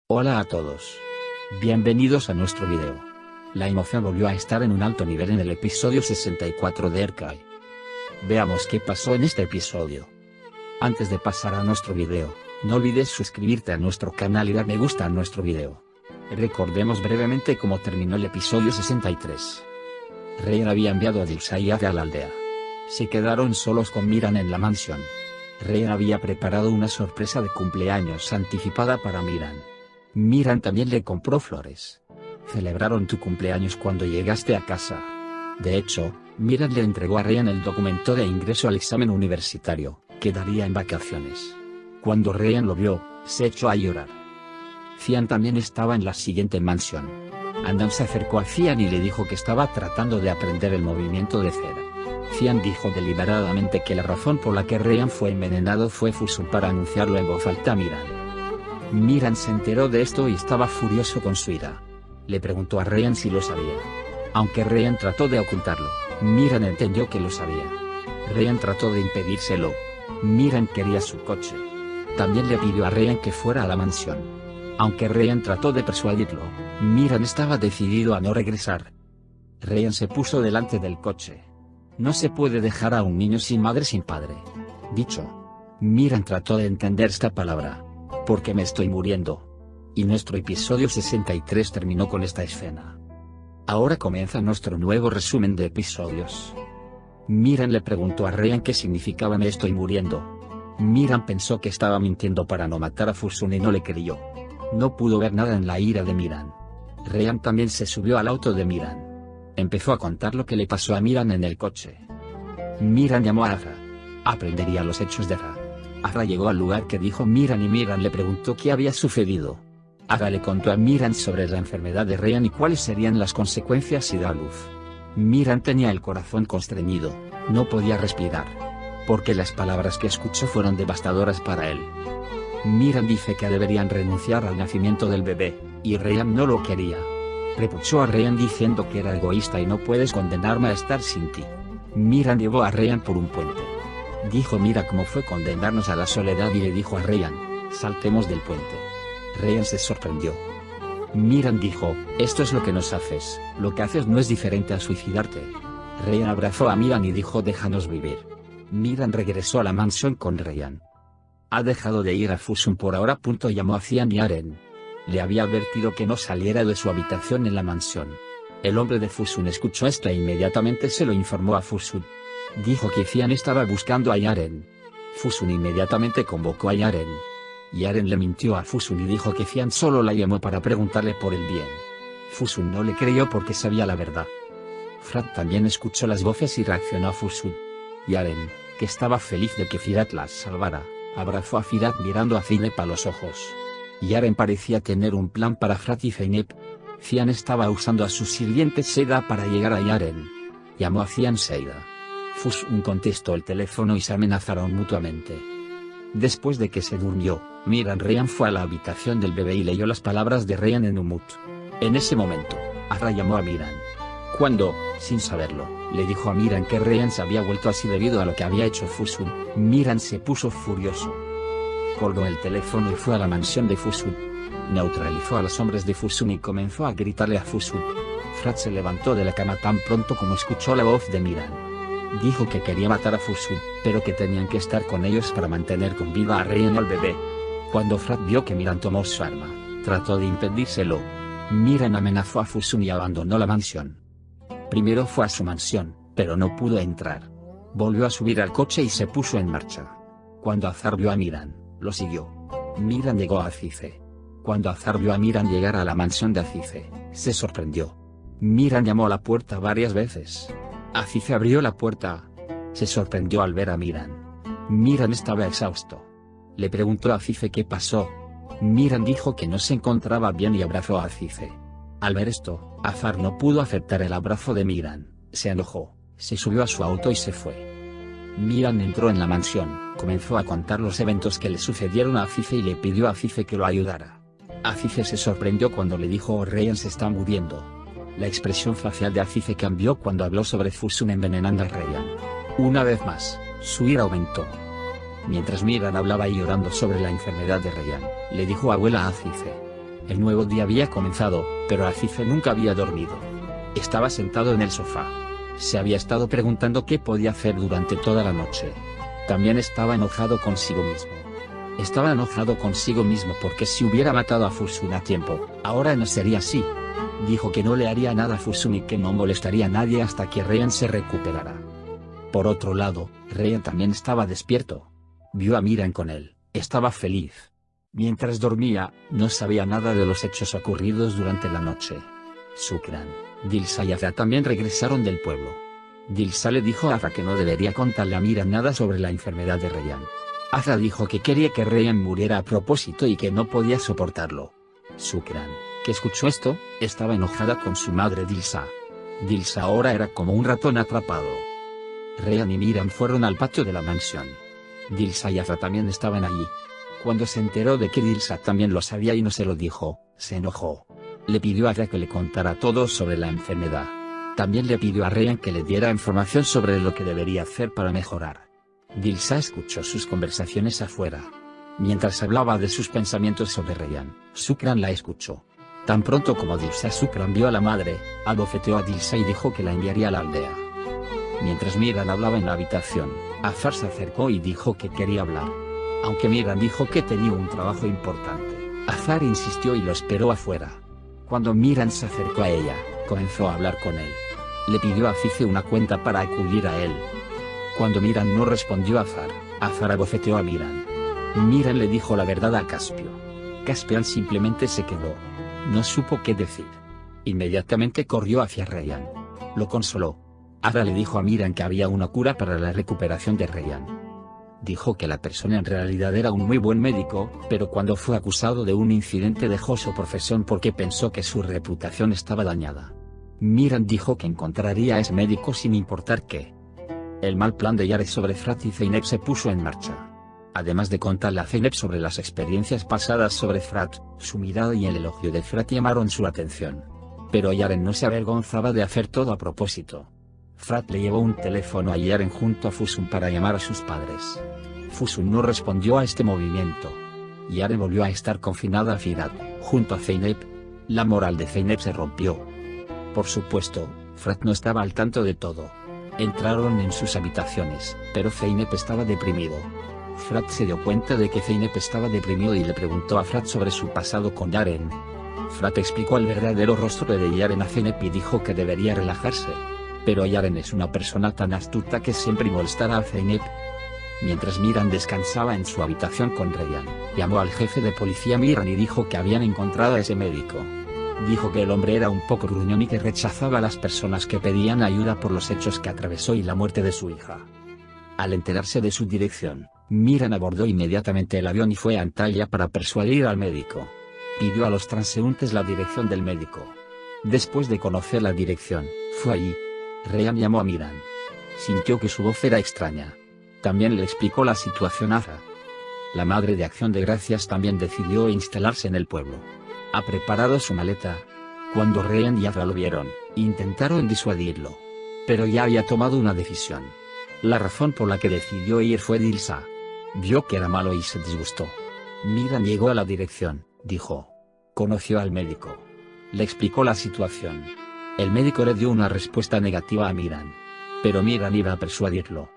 Hola a todos. Bienvenidos a nuestro video. La emoción volvió a estar en un alto nivel en el episodio 64 de Erkai. Veamos qué pasó en este episodio. Antes de pasar a nuestro video, no olvides suscribirte a nuestro canal y dar me gusta a nuestro video. Recordemos brevemente cómo terminó el episodio 63. Ryan había enviado a Dilsayat a la aldea. Se quedaron solos con Miran en la mansión. Ryan había preparado una sorpresa de cumpleaños anticipada para Miran. Miran también le compró flores. Celebraron tu cumpleaños cuando llegaste a casa. De hecho, Miran le entregó a Ryan el documento de ingreso al examen universitario, que daría en vacaciones. Cuando Ryan lo vio, se echó a llorar. Cian también estaba en la siguiente mansión. Andam se acercó a Cian y le dijo que estaba tratando de aprender el movimiento de cera. Cian dijo deliberadamente que la razón por la que Ryan fue envenenado fue Fusun para anunciarlo en voz alta a Miran. Miran se enteró de esto y estaba furioso con su ira. Le preguntó a Ryan si lo sabía. Aunque Ryan trató de ocultarlo, Miran entendió que lo sabía. Ryan trató de impedírselo. Miran quería su coche. También le pidió a Ryan que fuera a la mansión. Aunque Ryan trató de persuadirlo, Miran estaba decidido a no regresar. Ryan se puso delante del coche. No se puede dejar a un niño sin madre sin padre. Dicho. Miran trató de entender esta palabra. Porque me estoy muriendo. Y nuestro episodio 63 terminó con esta escena. Ahora comienza nuestro nuevo resumen de episodios. Miran le preguntó a Ryan qué significaba me estoy muriendo. Miran pensó que estaba mintiendo para no matar a Fusun y no le creyó. No pudo ver nada en la ira de Miran. Ryan también se subió al auto de Miran. Empezó a contar lo que le pasó a Miran en el coche. Miran llamó a Azra. Aprendería los hechos de Azra. Azra llegó al lugar que dijo Miran y Miran le preguntó qué había sucedido. Azra le contó a Miran sobre la enfermedad de Ryan y cuáles serían las consecuencias si da luz. Miran tenía el corazón constreñido, no podía respirar. Porque las palabras que escuchó fueron devastadoras para él. Miran dice que deberían renunciar al nacimiento del bebé, y Ryan no lo quería. Reprochó a Ryan diciendo que era egoísta y no puedes condenarme a estar sin ti. Miran llevó a Ryan por un puente. Dijo mira cómo fue condenarnos a la soledad y le dijo a Ryan, saltemos del puente. Ryan se sorprendió. Miran dijo, esto es lo que nos haces, lo que haces no es diferente a suicidarte. Ryan abrazó a Miran y dijo déjanos vivir. Miran regresó a la mansión con Ryan. Ha dejado de ir a Fusun por ahora. Llamó a Cian y Aren. Le había advertido que no saliera de su habitación en la mansión. El hombre de Fusun escuchó esto e inmediatamente se lo informó a Fusun. Dijo que Cian estaba buscando a Yaren. Fusun inmediatamente convocó a Yaren. Yaren le mintió a Fusun y dijo que Cian solo la llamó para preguntarle por el bien. Fusun no le creyó porque sabía la verdad. Frat también escuchó las voces y reaccionó a Fusun. Yaren, que estaba feliz de que Firat las salvara, abrazó a Firat mirando a Zeynep a los ojos. Yaren parecía tener un plan para Frat y Zeynep. Cian estaba usando a su sirviente Seda para llegar a Yaren. Llamó a Cian Seda. Fusun contestó el teléfono y se amenazaron mutuamente. Después de que se durmió, Ryan fue a la habitación del bebé y leyó las palabras de Ryan en Umut. En ese momento, Azra llamó a Miran. Cuando, sin saberlo, le dijo a Miran que Ryan se había vuelto así debido a lo que había hecho Fusun, Miran se puso furioso. Colgó el teléfono y fue a la mansión de Fusun. Neutralizó a los hombres de Fusun y comenzó a gritarle a Fusun. Frat se levantó de la cama tan pronto como escuchó la voz de Miran. Dijo que quería matar a Fusun, pero que tenían que estar con ellos para mantener con vida a Ryan y al bebé. Cuando Frat vio que Miran tomó su arma, trató de impedírselo. Miran amenazó a Fusun y abandonó la mansión. Primero fue a su mansión, pero no pudo entrar. Volvió a subir al coche y se puso en marcha. Cuando Azar vio a Miran, lo siguió. Miran llegó a Azize. Cuando Azar vio a Miran llegar a la mansión de Azize, se sorprendió. Miran llamó a la puerta varias veces. Azize abrió la puerta. Se sorprendió al ver a Miran. Miran estaba exhausto. Le preguntó a Azize qué pasó. Miran dijo que no se encontraba bien y abrazó a Azize. Al ver esto, Azar no pudo aceptar el abrazo de Miran, se enojó, se subió a su auto y se fue. Miran entró en la mansión, comenzó a contar los eventos que le sucedieron a Azize y le pidió a Azize que lo ayudara. Azize se sorprendió cuando le dijo Ryan se está muriendo. La expresión facial de Azize cambió cuando habló sobre Fusun envenenando a Ryan. Una vez más, su ira aumentó. Mientras Miran hablaba y llorando sobre la enfermedad de Ryan, le dijo abuela a Azize. El nuevo día había comenzado, pero Azize nunca había dormido. Estaba sentado en el sofá. Se había estado preguntando qué podía hacer durante toda la noche. También estaba enojado consigo mismo. Estaba enojado consigo mismo porque si hubiera matado a Fusun a tiempo, ahora no sería así. Dijo que no le haría nada a Fusun y que no molestaría a nadie hasta que Ryan se recuperara. Por otro lado, Ryan también estaba despierto. Vio a Miran con él, estaba feliz. Mientras dormía, no sabía nada de los hechos ocurridos durante la noche. Shukran, Dilsa y Azra también regresaron del pueblo. Dilsa le dijo a Azra que no debería contarle a Miran nada sobre la enfermedad de Ryan. Azra dijo que quería que Ryan muriera a propósito y que no podía soportarlo. Shukran, que escuchó esto, estaba enojada con su madre Dilsa. Dilsa ahora era como un ratón atrapado. Ryan y Miran fueron al patio de la mansión. Dilsa y Azra también estaban allí. Cuando se enteró de que Dilsa también lo sabía y no se lo dijo, se enojó. Le pidió a Azra que le contara todo sobre la enfermedad. También le pidió a Ryan que le diera información sobre lo que debería hacer para mejorar. Dilsa escuchó sus conversaciones afuera. Mientras hablaba de sus pensamientos sobre Ryan, Shukran la escuchó. Tan pronto como Dilsa Shukran vio a la madre, abofeteó a Dilsa y dijo que la enviaría a la aldea. Mientras Miran hablaba en la habitación, Azar se acercó y dijo que quería hablar. Aunque Miran dijo que tenía un trabajo importante, Azar insistió y lo esperó afuera. Cuando Miran se acercó a ella, comenzó a hablar con él. Le pidió a Azize una cuenta para acudir a él. Cuando Miran no respondió a Azar abofeteó a Miran. Miran le dijo la verdad a Caspian. Caspian simplemente se quedó. No supo qué decir. Inmediatamente corrió hacia Ryan. Lo consoló. Azra le dijo a Miran que había una cura para la recuperación de Ryan. Dijo que la persona en realidad era un muy buen médico, pero cuando fue acusado de un incidente dejó su profesión porque pensó que su reputación estaba dañada. Miran dijo que encontraría a ese médico sin importar qué. El mal plan de Yare sobre Frat y Zeynep se puso en marcha. Además de contarle a Zeynep sobre las experiencias pasadas sobre Frat, su mirada y el elogio de Frat llamaron su atención. Pero Yaren no se avergonzaba de hacer todo a propósito. Frat le llevó un teléfono a Yaren junto a Fusun para llamar a sus padres. Fusun no respondió a este movimiento. Yaren volvió a estar confinada a Firat, junto a Zeynep. La moral de Zeynep se rompió. Por supuesto, Frat no estaba al tanto de todo. Entraron en sus habitaciones, pero Zeynep estaba deprimido. Frat se dio cuenta de que Zeynep estaba deprimido y le preguntó a Frat sobre su pasado con Yaren. Frat explicó el verdadero rostro de Yaren a Zeynep y dijo que debería relajarse. Pero Yaren es una persona tan astuta que siempre molestará a Zeynep. Mientras Miran descansaba en su habitación con Ryan, llamó al jefe de policía Miran y dijo que habían encontrado a ese médico. Dijo que el hombre era un poco gruñón y que rechazaba a las personas que pedían ayuda por los hechos que atravesó y la muerte de su hija. Al enterarse de su dirección, Miran abordó inmediatamente el avión y fue a Antalya para persuadir al médico. Pidió a los transeúntes la dirección del médico. Después de conocer la dirección, fue allí. Ryan llamó a Miran. Sintió que su voz era extraña. También le explicó la situación a Azra. La madre de Acción de Gracias también decidió instalarse en el pueblo. Ha preparado su maleta. Cuando Ryan y Azra lo vieron, intentaron disuadirlo. Pero ya había tomado una decisión. La razón por la que decidió ir fue Dilsa. Vio que era malo y se disgustó. Miran llegó a la dirección, dijo. Conoció al médico. Le explicó la situación. El médico le dio una respuesta negativa a Miran. Pero Miran iba a persuadirlo.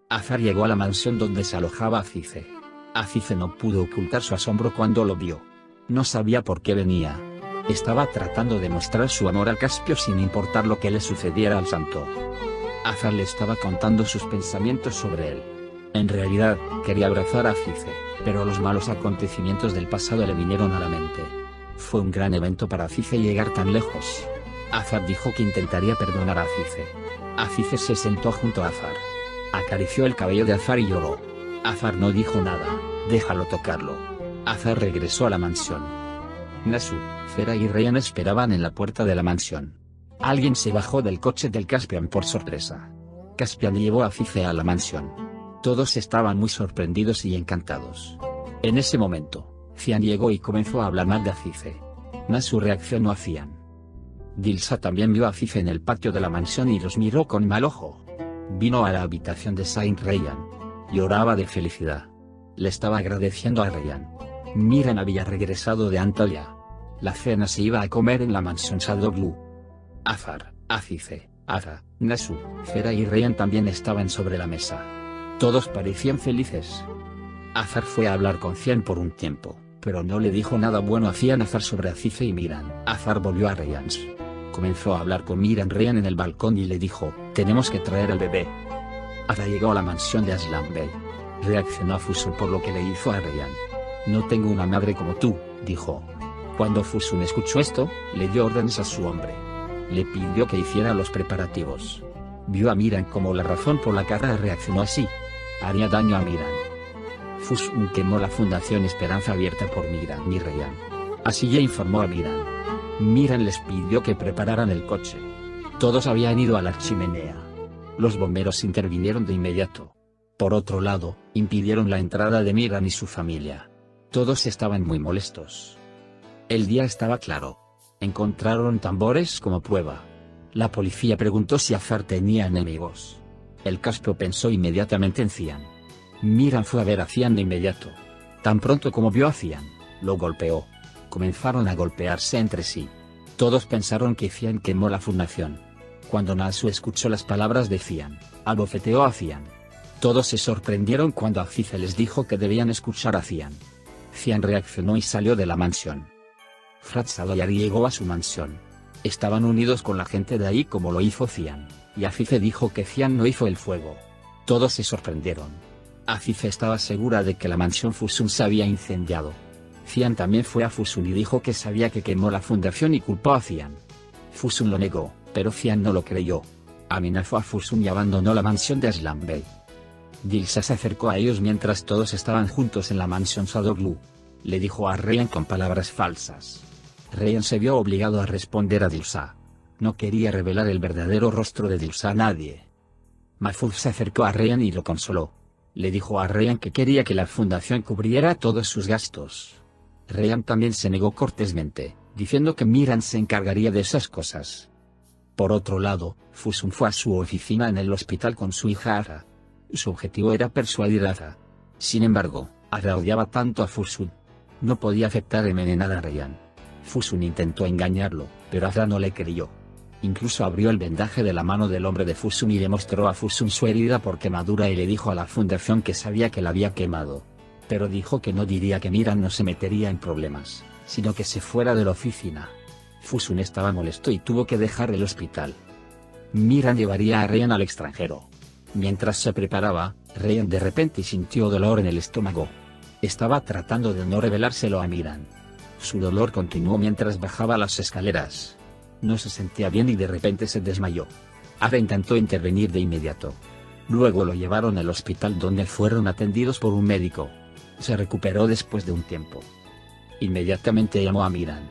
Azar llegó a la mansión donde se alojaba Azize. Azize no pudo ocultar su asombro cuando lo vio. No sabía por qué venía. Estaba tratando de mostrar su amor a Caspio sin importar lo que le sucediera al santo. Azar le estaba contando sus pensamientos sobre él. En realidad, quería abrazar a Azize, pero los malos acontecimientos del pasado le vinieron a la mente. Fue un gran evento para Azize llegar tan lejos. Azar dijo que intentaría perdonar a Azize. Azize se sentó junto a Azar. Acarició el cabello de Azar y lloró. Azar no dijo nada, déjalo tocarlo. Azar regresó a la mansión. Nasu, Fera y Ryan esperaban en la puerta de la mansión. Alguien se bajó del coche del Caspian por sorpresa. Caspian llevó a Azize a la mansión. Todos estaban muy sorprendidos y encantados. En ese momento, Cian llegó y comenzó a hablar mal de Azize. Nasu reaccionó a Cian. Dilsa también vio a Azize en el patio de la mansión y los miró con mal ojo. Vino a la habitación de Saint Ryan. Lloraba de felicidad. Le estaba agradeciendo a Ryan. Miran había regresado de Antalya. La cena se iba a comer en la mansión Sadoglu. Azar, Azize, Ada, Nasu, Fera y Ryan también estaban sobre la mesa. Todos parecían felices. Azar fue a hablar con Cian por un tiempo, pero no le dijo nada bueno a Cian Azar sobre Azize y Miran. Azar volvió a Ryan. Comenzó a hablar con Miran Ryan en el balcón y le dijo, tenemos que traer al bebé. Ada llegó a la mansión de Aslan Bey. Reaccionó a Fusun por lo que le hizo a Ryan. No tengo una madre como tú, dijo. Cuando Fusun escuchó esto, le dio órdenes a su hombre. Le pidió que hiciera los preparativos. Vio a Miran como la razón por la que Ada reaccionó así. Haría daño a Miran. Fusun quemó la Fundación Esperanza abierta por Miran y Ryan. Así ya informó a Miran. Miran les pidió que prepararan el coche. Todos habían ido a la chimenea. Los bomberos intervinieron de inmediato. Por otro lado, impidieron la entrada de Miran y su familia. Todos estaban muy molestos. El día estaba claro. Encontraron tambores como prueba. La policía preguntó si Azar tenía enemigos. El Caspo pensó inmediatamente en Cian. Miran fue a ver a Cian de inmediato. Tan pronto como vio a Cian, lo golpeó. Comenzaron a golpearse entre sí. Todos pensaron que Cian quemó la fundación. Cuando Nasu escuchó las palabras de Cian, abofeteó a Cian. Todos se sorprendieron cuando Azize les dijo que debían escuchar a Cian. Cian reaccionó y salió de la mansión. Fratsadoyar llegó a su mansión. Estaban unidos con la gente de ahí como lo hizo Cian, y Azize dijo que Cian no hizo el fuego. Todos se sorprendieron. Azize estaba segura de que la mansión Fusun se había incendiado. Cian también fue a Fusun y dijo que sabía que quemó la fundación y culpó a Cian. Fusun lo negó, pero Cian no lo creyó. Amenazó a Fusun y abandonó la mansión de Aslan Bey. Dilsa se acercó a ellos mientras todos estaban juntos en la mansión Sadoglu. Le dijo a Ryan con palabras falsas. Ryan se vio obligado a responder a Dilsa. No quería revelar el verdadero rostro de Dilsa a nadie. Mahfouz se acercó a Ryan y lo consoló. Le dijo a Ryan que quería que la fundación cubriera todos sus gastos. Ryan también se negó cortésmente, diciendo que Miran se encargaría de esas cosas. Por otro lado, Fusun fue a su oficina en el hospital con su hija Ada. Su objetivo era persuadir a Ada. Sin embargo, Ada odiaba tanto a Fusun. No podía aceptar envenenar a Ryan. Fusun intentó engañarlo, pero Ada no le creyó. Incluso abrió el vendaje de la mano del hombre de Fusun y le mostró a Fusun su herida por quemadura y le dijo a la fundación que sabía que la había quemado. Pero dijo que no diría que Miran no se metería en problemas, sino que se fuera de la oficina. Fusun estaba molesto y tuvo que dejar el hospital. Miran llevaría a Ryan al extranjero. Mientras se preparaba, Ryan de repente sintió dolor en el estómago. Estaba tratando de no revelárselo a Miran. Su dolor continuó mientras bajaba las escaleras. No se sentía bien y de repente se desmayó. Ada intentó intervenir de inmediato. Luego lo llevaron al hospital donde fueron atendidos por un médico. Se recuperó después de un tiempo. Inmediatamente llamó a Miran.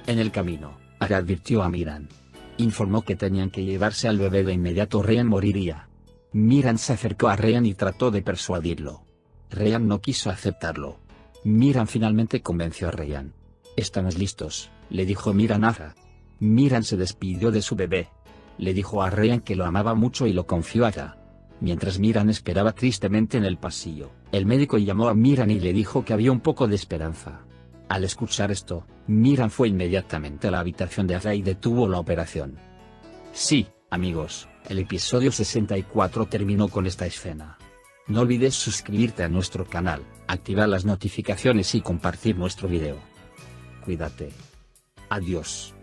En el camino, Ada advirtió a Miran. Informó que tenían que llevarse al bebé de inmediato, Ryan moriría. Miran se acercó a Ryan y trató de persuadirlo. Ryan no quiso aceptarlo. Miran finalmente convenció a Ryan. Estamos listos, le dijo Miran a Ada. Miran se despidió de su bebé. Le dijo a Ryan que lo amaba mucho y lo confió a Ada. Mientras Miran esperaba tristemente en el pasillo, el médico llamó a Miran y le dijo que había un poco de esperanza. Al escuchar esto, Miran fue inmediatamente a la habitación de Ada y detuvo la operación. Sí, amigos, el episodio 64 terminó con esta escena. No olvides suscribirte a nuestro canal, activar las notificaciones y compartir nuestro video. Cuídate. Adiós.